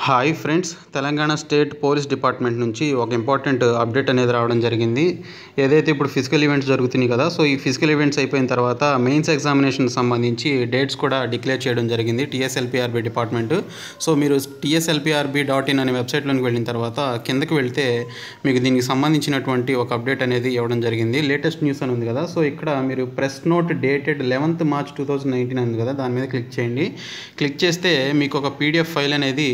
Hi friends, Telangana state police department నుంచి ఒక important update అనేది రావడం జరిగింది. ఏదైతే ఇప్పుడు ఫిజికల్ ఈవెంట్స్ జరుగుతున్నాయి కదా, సో ఈ ఫిజికల్ ఈవెంట్స్ అయిపోయిన తర్వాత మెయిన్స్ ఎగ్జామినేషన్ సంబంధించి డేట్స్ కూడా డిక్లేర్ చేయడం జరిగింది టీఎస్ఎల్పిఆర్బి డిపార్ట్మెంట్. సో మీరు TSLPRB.in అనే వెబ్సైట్లోకి వెళ్ళిన తర్వాత కిందకి వెళ్తే మీకు దీనికి సంబంధించినటువంటి ఒక అప్డేట్ అనేది ఇవ్వడం జరిగింది. లేటెస్ట్ న్యూస్ అని ఉంది కదా, సో ఇక్కడ మీరు press note dated 11th March 2019 ఉంది కదా, దాని మీద క్లిక్ చేయండి. క్లిక్ చేస్తే మీకు ఒక PDF ఫైల్ అనేది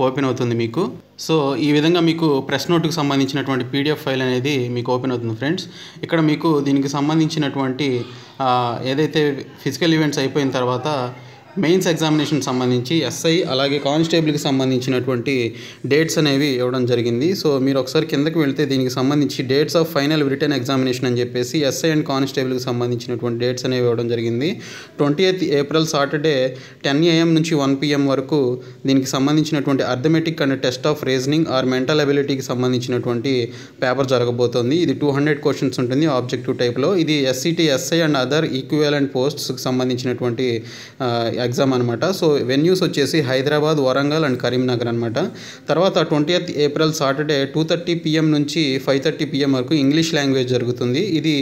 ఓపెన్ అవుతుంది మీకు. సో ఈ విధంగా మీకు ప్రెస్ నోట్కి సంబంధించినటువంటి PDF ఫైల్ అనేది మీకు ఓపెన్ అవుతుంది ఫ్రెండ్స్. ఇక్కడ మీకు దీనికి సంబంధించినటువంటి ఏదైతే ఫిజికల్ ఈవెంట్స్ అయిపోయిన తర్వాత మెయిన్స్ ఎగ్జామినేషన్ సంబంధించి SI అలాగే కానిస్టేబుల్కి సంబంధించినటువంటి డేట్స్ అనేవి ఇవ్వడం జరిగింది. సో మీరు ఒకసారి కిందకి వెళ్తే దీనికి సంబంధించి dates of final written examination అని చెప్పేసి SI అండ్ కానిస్టేబుల్కి సంబంధించినటువంటి డేట్స్ అనేవి ఇవ్వడం జరిగింది. 20th April సాటర్డే 10 AM నుంచి 1 PM వరకు దీనికి సంబంధించినటువంటి arithmetic and test of reasoning or mental అబిలిటీకి సంబంధించినటువంటి పేపర్ జరగబోతోంది. ఇది 200 క్వశ్చన్స్ ఉంటుంది ఆబ్జెక్టివ్ టైప్లో. ఇది SCT SI and other equivalent పోస్ట్స్కి సంబంధించినటువంటి ఎగ్జామ్ అనమాట. సో వెన్యూస్ వచ్చేసి హైదరాబాద్, వరంగల్ అండ్ కరీంనగర్ అనమాట. తర్వాత 20th April సాటర్డే 2:30 PM నుంచి 5:30 PM వరకు ఇంగ్లీష్ లాంగ్వేజ్ జరుగుతుంది. ఇది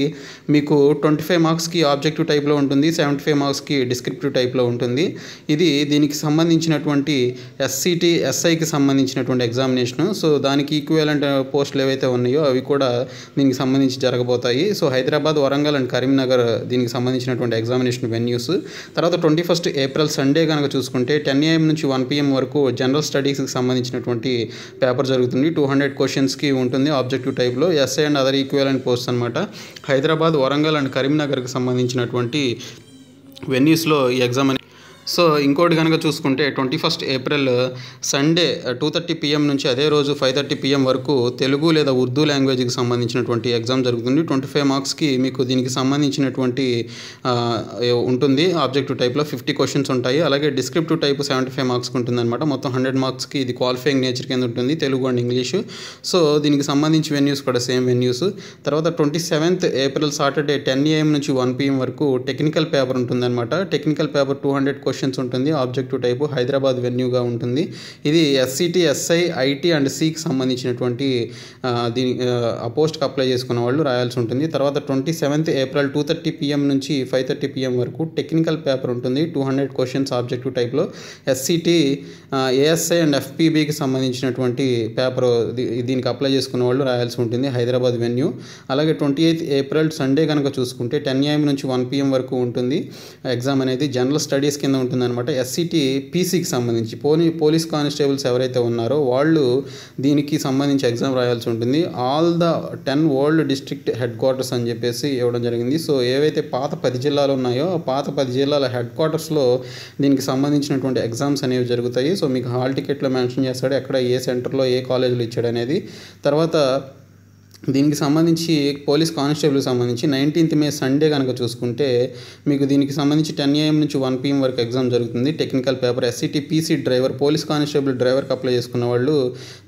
మీకు 25 మార్క్స్కి ఆబ్జెక్టివ్ టైప్లో ఉంటుంది, 75 మార్క్స్కి డిస్క్రిప్టివ్ టైప్లో ఉంటుంది. ఇది దీనికి సంబంధించినటువంటి SCT SIకి సంబంధించినటువంటి ఎగ్జామినేషను. సో దానికి ఈక్వివలెంట్ పోస్టులు ఏవైతే ఉన్నాయో అవి కూడా దీనికి సంబంధించి జరగబోతాయి. సో హైదరాబాద్, వరంగల్ అండ్ కరీంనగర్ దీనికి సంబంధించినటువంటి ఎగ్జామినేషన్ వెన్యూస్. తర్వాత 21st April సండే కనుక చూసుకుంటే 10 AM నుంచి 1 PM వరకు జనరల్ స్టడీస్కి సంబంధించినటువంటి పేపర్ జరుగుతుంది. 200 క్వశ్చన్స్కి ఉంటుంది ఆబ్జెక్టివ్ టైప్లో. SI and other equivalent post అనమాట. హైదరాబాద్, వరంగల్ అండ్ కరీంనగర్కి సంబంధించినటువంటి వెన్యూస్లో ఈ ఎగ్జామ్. సో ఇంకోటి కనుక చూసుకుంటే 21st April సండే 2:30 PM నుంచి అదే రోజు 5:30 PM వరకు తెలుగు లేదా ఉర్దూ లాంగ్వేజ్కి సంబంధించినటువంటి ఎగ్జామ్ జరుగుతుంది. 25 మార్క్స్కి మీకు దీనికి సంబంధించినటువంటి ఉంటుంది ఆబ్జెక్టివ్ టైప్లో. 50 క్వశ్చన్స్ ఉంటాయి. అలాగే డిస్క్రిప్టివ్ టైప్ 75 మార్క్స్కి ఉంటుంది అనమాట. మొత్తం 100 మార్క్స్కి ఇది క్వాలిఫైయింగ్ నేచర్ కింద ఉంటుంది, తెలుగు అండ్ ఇంగ్లీషు. సో దీనికి సంబంధించి వెన్యూస్ కూడా సేమ్ వెన్యూస్. తర్వాత 27th April సాటర్డే 10 AM నుంచి 1 PM వరకు టెక్నికల్ పేపర్ ఉంటుందన్నమాట. టెక్నికల్ పేపర్ 200 క్వశ్చన్స్ ఉంటుంది, ఆబ్జెక్టివ్ టైపు, హైదరాబాద్ వెన్యూగా ఉంటుంది. ఇది SCT SI IT అండ్ Cకి సంబంధించినటువంటి దీని ఆ పోస్ట్కి అప్లై చేసుకున్న వాళ్ళు రాయాల్సి ఉంటుంది. తర్వాత 27th April 2:30 PM నుంచి 5:30 PM వరకు టెక్నికల్ పేపర్ ఉంటుంది, 200 క్వశ్చన్స్ ఆబ్జెక్టివ్ టైప్లో. SCT ASI అండ్ FPBకి సంబంధించినటువంటి పేపర్ దీనికి అప్లై చేసుకున్న వాళ్ళు రాయాల్సి ఉంటుంది, హైదరాబాద్ వెన్యూ. అలాగే 28th April సండే కనుక చూసుకుంటే 10 AM నుంచి 1 PM వరకు ఉంటుంది ఎగ్జామ్ అనేది. జనరల్ స్టడీస్ కింద ఉంటుందన్నమాట. SCT PCకి సంబంధించి పోలీస్ కానిస్టేబుల్స్ ఎవరైతే ఉన్నారో వాళ్ళు దీనికి సంబంధించి ఎగ్జామ్ రాయాల్సి ఉంటుంది. All the 10 world district head quarters అని చెప్పేసి ఇవ్వడం జరిగింది. సో ఏవైతే పాత 10 జిల్లాలు ఉన్నాయో ఆ పాత 10 జిల్లాల హెడ్ క్వార్టర్స్లో దీనికి సంబంధించినటువంటి ఎగ్జామ్స్ అనేవి జరుగుతాయి. సో మీకు హాల్ టికెట్లో మెన్షన్ చేస్తాడు ఎక్కడ ఏ సెంటర్లో ఏ కాలేజీలో ఇచ్చాడు అనేది. తర్వాత దీనికి సంబంధించి పోలీస్ కానిస్టేబుల్కి సంబంధించి 19th May సండే కనుక చూసుకుంటే మీకు దీనికి సంబంధించి 10 AM నుంచి 1 PM వరకు ఎగ్జామ్ జరుగుతుంది. Technical paper SCT PC driver, police constable డ్రైవర్కి అప్లై చేసుకున్న వాళ్ళు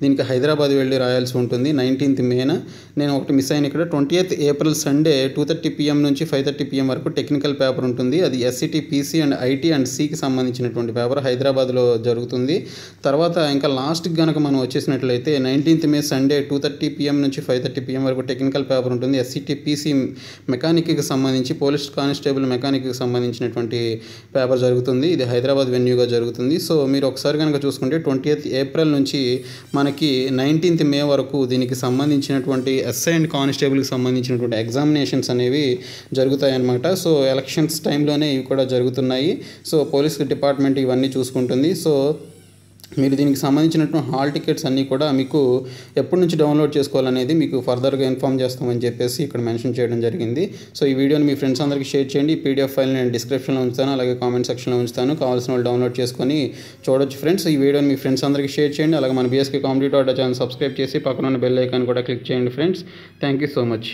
దీనికి హైదరాబాద్ వెళ్ళి రాయాల్సి ఉంటుంది 19th May. నేను ఒకటి మిస్ అయిన ఇక్కడ 20th April సండే 2:30 PM నుంచి 5:30 PM వరకు టెక్నికల్ పేపర్ ఉంటుంది. అది SCT PC and IT and Cకి సంబంధించినటువంటి పేపర్ హైదరాబాద్లో జరుగుతుంది. తర్వాత ఇంకా లాస్ట్కి కనుక మనం వచ్చేసినట్లయితే 19th May సండే 2:30 PM నుంచి 5:30 PM వరకు టెక్నికల్ పేపర్ ఉంటుంది. SCT PC మెకానిక్కి సంబంధించి, పోలీస్ కానిస్టేబుల్ మెకానిక్కి సంబంధించినటువంటి పేపర్ జరుగుతుంది. ఇది హైదరాబాద్ వెన్యూగా జరుగుతుంది. సో మీరు ఒకసారి కనుక చూసుకుంటే 20th April నుంచి మనకి 19th May వరకు దీనికి సంబంధించినటువంటి SI అండ్ కానిస్టేబుల్కి సంబంధించినటువంటి ఎగ్జామినేషన్స్ అనేవి జరుగుతాయి అన్నమాట. సో ఎలక్షన్స్ టైంలోనే ఇవి కూడా జరుగుతున్నాయి. సో పోలీస్ డిపార్ట్మెంట్ ఇవన్నీ చూసుకుంటుంది. సో మీరు దీనికి సంబంధించినటువంటి హాల్ టికెట్స్ అన్నీ కూడా మీకు ఎప్పటి నుంచి డౌన్లోడ్ చేసుకోవాలనేది మీకు ఫర్దర్గా ఇన్ఫామ్ చేస్తామని చెప్పేసి ఇక్కడ మెన్షన్ చేయడం జరిగింది. సో ఈ వీడియోని మీ ఫ్రెండ్స్ అందరికీ షేర్ చేయండి. ఈ PDF ఫైల్ నేను డిస్క్రిప్షన్లో ఉంచుతాను, అలాగే కామెంట్ సెక్షన్లో ఉంచుతాను. కావాల్సిన వాళ్ళు డౌన్లోడ్ చేసుకొని చూడొచ్చు ఫ్రెండ్స్. ఈ వీడియోని మీ ఫ్రెండ్స్ అందరికీ షేర్ చేయండి. అలాగే మన BSK కాంపిటేటివ్ ఛానల్ సబ్స్క్రైబ్ చేసి పక్కన ఉన్న బెల్ ఐకాన్ కూడా క్లిక్ చేయండి friends. Thank you so much.